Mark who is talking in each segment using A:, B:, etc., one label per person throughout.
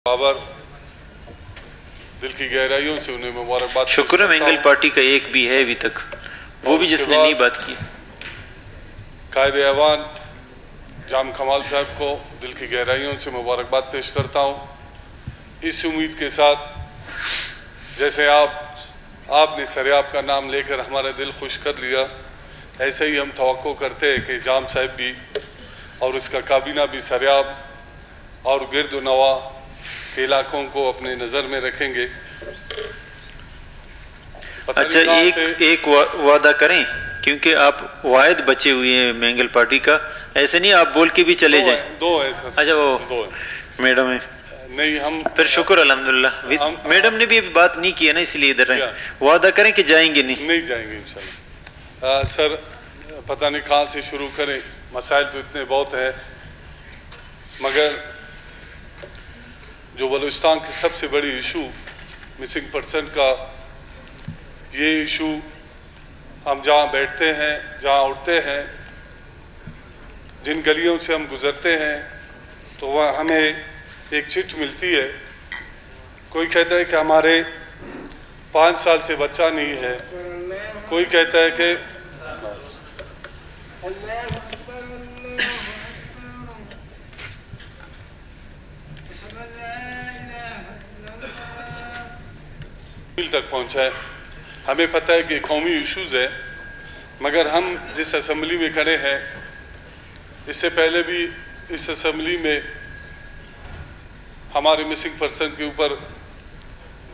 A: बाबर दिल की गहराइयों से उन्हें मुबारकबाद।
B: शुक्र है मैंगल पार्टी का एक भी है अभी तक, वो भी जिसने नहीं बात की।
A: कायद ऐवान जाम कमाल साहब को दिल की गहराइयों से मुबारकबाद पेश करता हूँ, इस उम्मीद के साथ जैसे आपने सरियाब का नाम लेकर हमारा दिल खुश कर लिया, ऐसे ही हम तवक्को करते हैं कि जाम साहब भी और इसका काबीना भी सरियाब और गिरद नवा के इलाकों को अपने नज़र में रखेंगे।
B: अच्छा, एक वादा करें, क्योंकि आप वाहिद बचे हुए हैं मैंगल पार्टी का, ऐसे नहीं आप बोल के भी चले जाएं।
A: दो है सर।
B: अच्छा, वो
A: दो है।
B: मैडम है
A: नहीं, हम
B: फिर शुक्र अल्हम्दुलिल्लाह। मैडम ने भी अभी बात नहीं की है ना, इसलिए इधर रहे। वादा करें कि जाएंगे नहीं
A: जाएंगे इंशाल्लाह। सर पता नहीं कहाँ से शुरू करें, मसाइल तो इतने बहुत हैं, मगर जो बलूचिस्तान की सबसे बड़ी इशू मिसिंग पर्सन का, ये इशू हम जहाँ बैठते हैं, जहाँ उठते हैं, जिन गलियों से हम गुजरते हैं, तो वह हमें एक चिट मिलती है। कोई कहता है कि हमारे 5 साल से बच्चा नहीं है, कोई कहता है कि तक पहुंचा है। हमें पता है कि कौमी इश्यूज है, मगर हम जिस असेंबली में खड़े हैं, इससे पहले भी इस असेंबली में हमारे मिसिंग पर्सन के ऊपर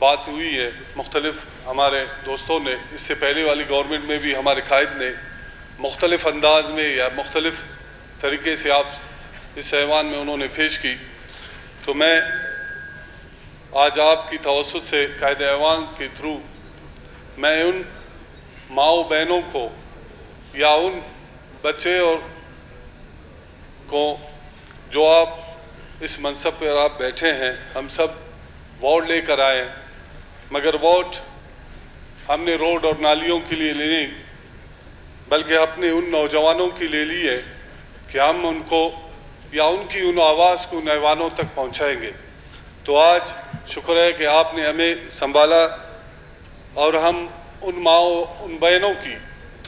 A: बात हुई है। मुख्तलिफ हमारे दोस्तों ने, इससे पहले वाली गवर्नमेंट में भी हमारे कायद ने मुख्तलिफ अंदाज में या मुख्तलिफ तरीके से आप इस ऐवान में उन्होंने पेश की। तो मैं आज आपकी तवस्सुत से कायद ऐवान के थ्रू मैं उन माओ बहनों को या उन बच्चे और को जो आप इस मनसब पर आप बैठे हैं, हम सब वोट लेकर आए, मगर वोट हमने रोड और नालियों के लिए नहीं, बल्कि अपने उन नौजवानों के लिए ली है कि हम उनको या उनकी उन आवाज़ को उन ऐवानों तक पहुँचाएँगे। तो आज शुक्र है कि आपने हमें संभाला और हम उन माओ, उन बहनों की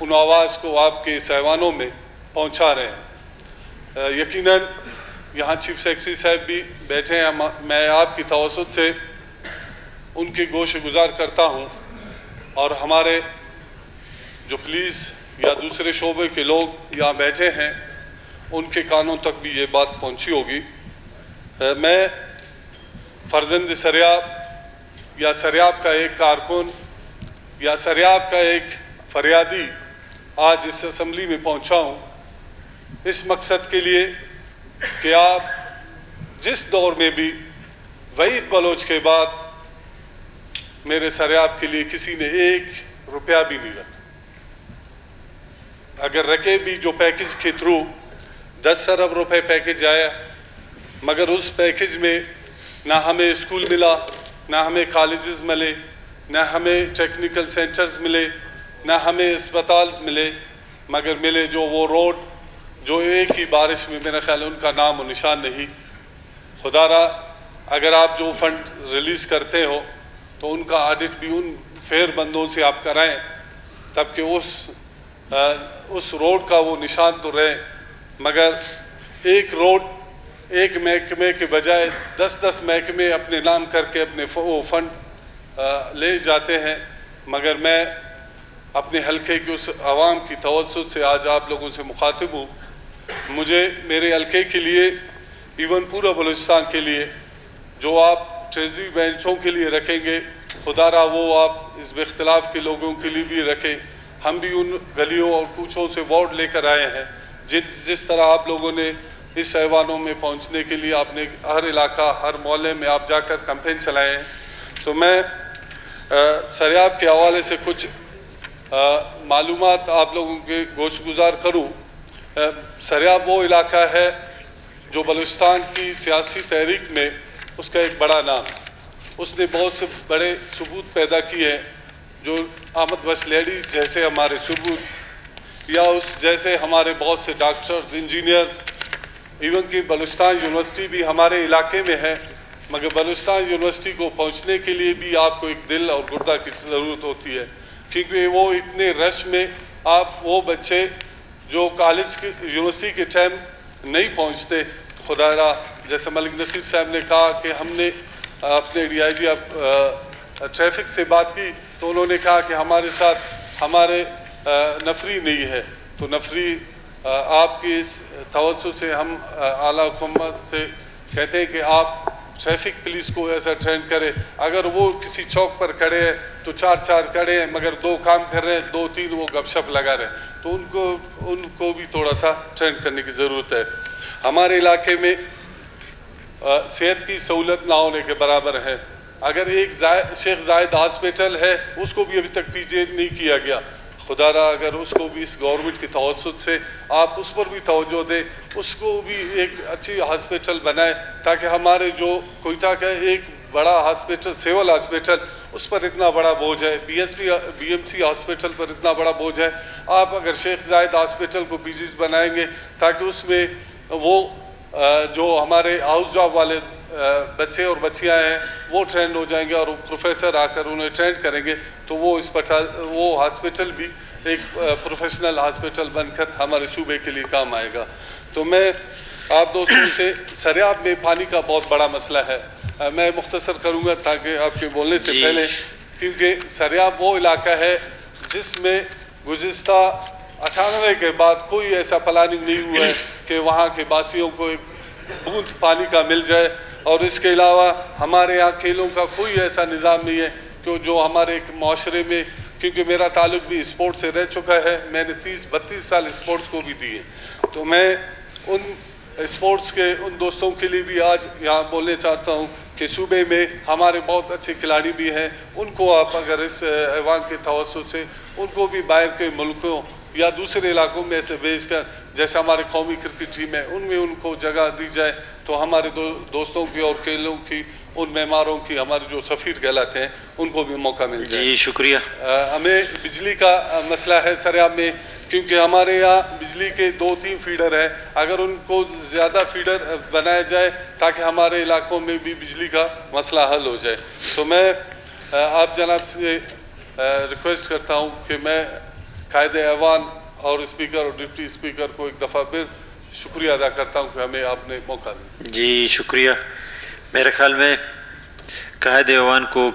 A: उन आवाज़ को आपके ऐवानों में पहुंचा रहे हैं। यकीनन यहाँ चीफ सेक्रेटरी साहब भी बैठे हैं, मैं आपकी तवस्सुत से उनकी गोशगुजार करता हूँ, और हमारे जो पुलिस या दूसरे शोबे के लोग यहाँ बैठे हैं, उनके कानों तक भी ये बात पहुँची होगी। मैं फर्जंद सरियाब या सरियाब का एक कारकुन या सरियाब का एक फरियादी आज इस असम्बली में पहुंचा हूं, इस मकसद के लिए कि आप जिस दौर में भी वहीद बलोच के बाद मेरे सरियाब के लिए किसी ने 1 रुपया भी नहीं रखा। अगर रखे भी, जो पैकेज के थ्रू 10 अरब रुपए पैकेज आया, मगर उस पैकेज में ना हमें स्कूल मिला, ना हमें कॉलेजेस मिले, ना हमें टेक्निकल सेंटर्स मिले, ना हमें अस्पताल मिले, मगर मिले जो वो रोड जो एक ही बारिश में मेरा ख्याल उनका नाम और निशान नहीं। खुदारा अगर आप जो फंड रिलीज़ करते हो तो उनका ऑडिट भी उन फेयर बंदों से आप कराएं, तब कि उस रोड का वो निशान तो रहे। मगर एक रोड एक महकमे के बजाय 10-10 महकमे अपने नाम करके अपने वो फंड ले जाते हैं। मगर मैं अपने हल्के की उस आवाम की तवज्जुह से आज आप लोगों से मुखातिब हूँ। मुझे मेरे हल्के के लिए, इवन पूरा बलूचिस्तान के लिए, जो आप ट्रेजरी बेंचों के लिए रखेंगे, खुदारा वो आप इस बेख्तिलाफ़ के लोगों के लिए भी रखें। हम भी उन गलियों और कूचों से वोट लेकर आए हैं, जिस तरह आप लोगों ने इस ऐवानों में पहुंचने के लिए आपने हर इलाका, हर मोहल्ले में आप जाकर कैंपेन चलाए हैं। तो मैं सरियाब के हवाले से कुछ मालूमात आप लोगों के गोशगुजार करूँ। सरियाब वो इलाका है जो बलूचिस्तान की सियासी तहरीक में उसका एक बड़ा नाम, उसने बहुत से बड़े सबूत पैदा किए हैं, जो अहमद वसलेडी जैसे हमारे सबूत, या उस जैसे हमारे बहुत से डॉक्टर्स, इंजीनियर्स, इवन कि बलूचिस्तान यूनिवर्सिटी भी हमारे इलाके में है, मगर बलूचिस्तान यूनिवर्सिटी को पहुंचने के लिए भी आपको एक दिल और गुर्दा की ज़रूरत होती है, क्योंकि वो इतने रश में आप वो बच्चे जो कॉलेज के यूनिवर्सिटी के टाइम नहीं पहुंचते, खुदारा जैसे मलिक नसीर साहब ने कहा कि हमने अपने DIG ट्रैफिक से बात की तो उन्होंने कहा कि हमारे साथ हमारे नफरी नहीं है, तो नफरी आपकी इस तवज्जो से हम आला हुकूमत से कहते हैं कि आप ट्रैफिक पुलिस को ऐसा ट्रेन करें। अगर वो किसी चौक पर खड़े हैं तो 4 खड़े हैं मगर 2 काम कर रहे हैं, 2-3 वो गपशप लगा रहे हैं, तो उनको भी थोड़ा सा ट्रेन करने की ज़रूरत है। हमारे इलाके में सेहत की सहूलत ना होने के बराबर है। अगर एक शेख जायद हॉस्पिटल है उसको भी अभी तक PJ नहीं किया गया, खुदारा अगर उसको भी इस गवर्नमेंट की तवज्जो से आप उस पर भी तवज्जो दें, उसको भी एक अच्छी हॉस्पिटल बनाए ताकि हमारे जो कोयटा का एक बड़ा हॉस्पिटल सिविल हॉस्पिटल उस पर इतना बड़ा बोझ है, BMC हॉस्पिटल पर इतना बड़ा बोझ है। आप अगर शेख जायद हॉस्पिटल को PGs बनाएंगे ताकि उसमें वो जो हमारे हाउस जॉब वाले बच्चे और बच्चियां हैं वो ट्रेंड हो जाएंगे और प्रोफेसर आकर उन्हें ट्रेंड करेंगे, तो वो हॉस्पिटल भी एक प्रोफेशनल हॉस्पिटल बनकर हमारे सूबे के लिए काम आएगा। तो मैं आप दोस्तों से सरियाब में पानी का बहुत बड़ा मसला है, मैं मुख्तसर करूँगा ताकि आपके बोलने से पहले, क्योंकि सरियाब वो इलाका है जिसमें गुज़िस्ता 98 के बाद कोई ऐसा प्लानिंग नहीं हुआ है कि वहाँ के बासियों को एक बूंद पानी का मिल जाए। और इसके अलावा हमारे यहाँ खेलों का कोई ऐसा निज़ाम नहीं है कि जो हमारे एक माशरे में, क्योंकि मेरा ताल्लुक भी स्पोर्ट्स से रह चुका है, मैंने 30-32 साल स्पोर्ट्स को भी दिए, तो मैं उन स्पोर्ट्स के उन दोस्तों के लिए भी आज यहाँ बोलने चाहता हूँ कि सूबे में हमारे बहुत अच्छे खिलाड़ी भी हैं, उनको आप अगर इस ऐवान के तवज्जो से उनको भी बाहर के मुल्कों या दूसरे इलाकों में ऐसे भेजकर, जैसे हमारे कौमी क्रिकेट टीम है उनमें उनको जगह दी जाए, तो हमारे दोस्तों की और खेलों की उन मेहमारों की हमारे जो सफ़ीर कहलाते हैं उनको भी मौका मिल जाए।
B: जी शुक्रिया।
A: हमें बिजली का मसला है सरियाब में, क्योंकि हमारे यहाँ बिजली के 2-3 फीडर हैं, अगर उनको ज़्यादा फीडर बनाया जाए ताकि हमारे इलाकों में भी बिजली का मसला हल हो जाए। तो मैं आप जनाब से रिक्वेस्ट करता हूँ कि मैं कायद ऐवान और स्पीकर और डिप्टी स्पीकर को एक दफ़ा फिर शुक्रिया अदा करता हूँ कि हमें आपने मौका दिया।
B: जी शुक्रिया। मेरे ख्याल में कायद ऐवान को